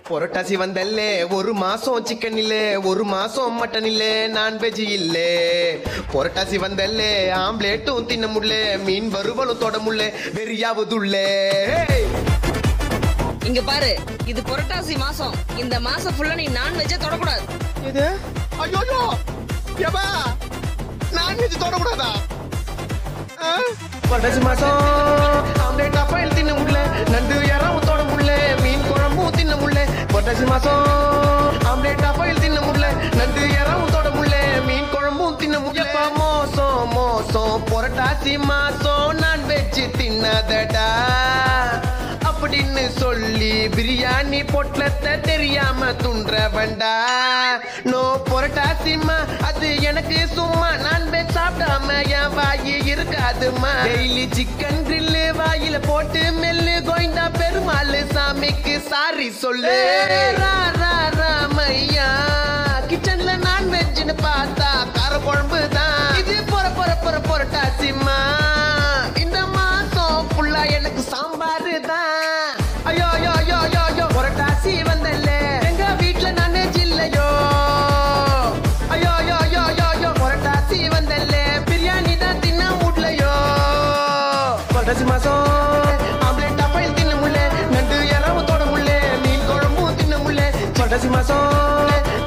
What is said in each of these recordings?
புரட்டாசி வந்தல்லே ஒரு மாசம் சிக்கன் இல்ல ஒரு மாசம் மட்டன் இல்ல நான்வெஜ் இல்ல புரட்டாசி வந்தல்லே ஆம்லேட்டும் தின்ன முடியல மீன் வறுவலும் தொட முடியல வெறியாவதுள்ள இங்க பாரு இது புரட்டாசி மாசம் இந்த மாசம் ஃபுல்லா நீ நான்வெஜ்ஜே தொடக்கூடாது இது ஐயோ ஏபா நான்வெஜ் தொடக்கூடாதா புரட்டாசி மாசம் ஆம்லேட் அப்பைல் தின்ன முடியல நண்டு யாராவும் தொட முடியல மீன் குழம்பும் தின்ன முடியல புரட்டாசி மாசம் ஆம்லேட் அப்பைல் தின்ன முடியல நண்டு யாராவும் தொட முடியல மீன் குழம்பும் தின்ன முடியல மோசம் மோசம் புரட்டாசி மாசம் நான்வெஜ் தின்னாதடா அப்படின்னு சொல்லி பிரியாணி பொட்டலத்தை தெரியாம துன்ற வேண்டா நோ புரட்டாசிமா அது எனக்கு சும்மா நான்வெஜ் சாப்பிடாம என் வாயி இருக்காதுமா டெய்லி சிக்கன் கிரில்லு வாயில போட்டு மெல்லு கோயிந்தா பெருமாள் சாமிக்கு சாரி சொல்லு ராமையா கிச்சன்ல நான்வெஜ்னு பார்த்தா கார குழம்பு தான் இது புரட்டாசிமா இந்த மாசம் ஃபுல்லா எனக்கு சாம்பாரு தான் ஐயோ ஐயோ ஐயோ ஐயோ ஐயோ புரட்டாசி வந்தல்ல எங்க வீட்டுல நான்வெஜ் இல்லையோ ஐயோ ஐயோ ஐயோ ஐயோ ஐயோ புரட்டாசி வந்தல்ல பிரியாணி தான் தின்ன முடியலையோ புரட்டாசி மாசம் ஆம்லேட் அப்பைல் தின்ன முடியல நண்டு யாராவும் தொட முடியல மீன் குழம்பும் தின்ன முடியல புரட்டாசி மாசம்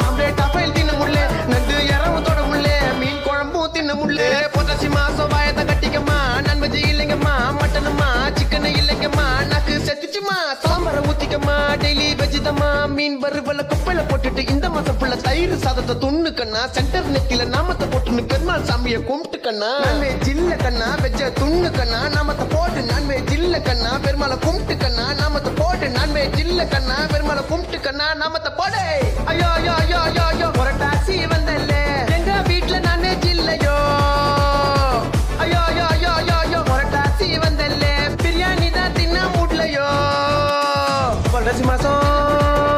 ஆம்லேட் அப்பைல் தின்ன முடியல நண்டு யாராவும் தொட முடியல மீன் குழம்பும் தின்ன முடியல புரட்டாசி மாசம் வாயத்தை கட்டிக்கம்மா நான்வெஜ் இல்லைங்கம்மா மட்டனுமா சிக்கன் இல்லைங்கம்மா நாக்கு செத்துச்சுமா சாம்பார ஊத்திக்கம்மா டெய்லி வெஜிதம்மா மீன் வறுவல குப்பையில போட்டுட்டு இந்த மாசம் புள்ள தயிர் சாதத்தை துண்ணு கண்ணா சென்டர் நெத்தில நாமத்தை போட்டுன்னு பெருமாள் சாமியை கும்பிட்டு கண்ணா நான்வெஜ் இல்ல கண்ணா வெஜ்ஜ துண்ணு கண்ணா நாமத்தை போட்டு நான்வெஜ் இல்ல கண்ணா பெருமாளை கும்பிட்டு கண்ணா நாமத்தை போட்டு நான்வெஜ் இல்ல கண்ணா பெருமாளை கும்பிட்டு கண்ணா நாமத்தை போடு ஐயோ ஐயோ ஐயோ ஐயோ ஐயோ புரட்டாசி வந்தல்ல எங்க வீட்டுல நான்வெஜ் இல்லையோ ஐயோ ஐயோ ஐயோ ஐயோ ஐயோ புரட்டாசி வந்தல்ல பிரியாணி தான் தின்ன முடியலையோ புரட்டாசி மாசம்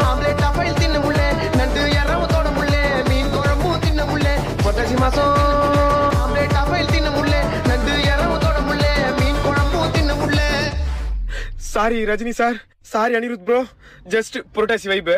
ஆம்லேட் அப்பைல் தின்ன முடியல நண்டு யாராவும் தொட முடியல மீன் குழம்பும் தின்ன முடியல புரட்டாசி மாசம் ஆம்லேட் அப்பைல் தின்ன முடியல நண்டு யாராவும் தொட முடியல மீன் குழம்பும் தின்ன முடியல sorry Rajini sir sorry Anirudh bro just Purattasi vibe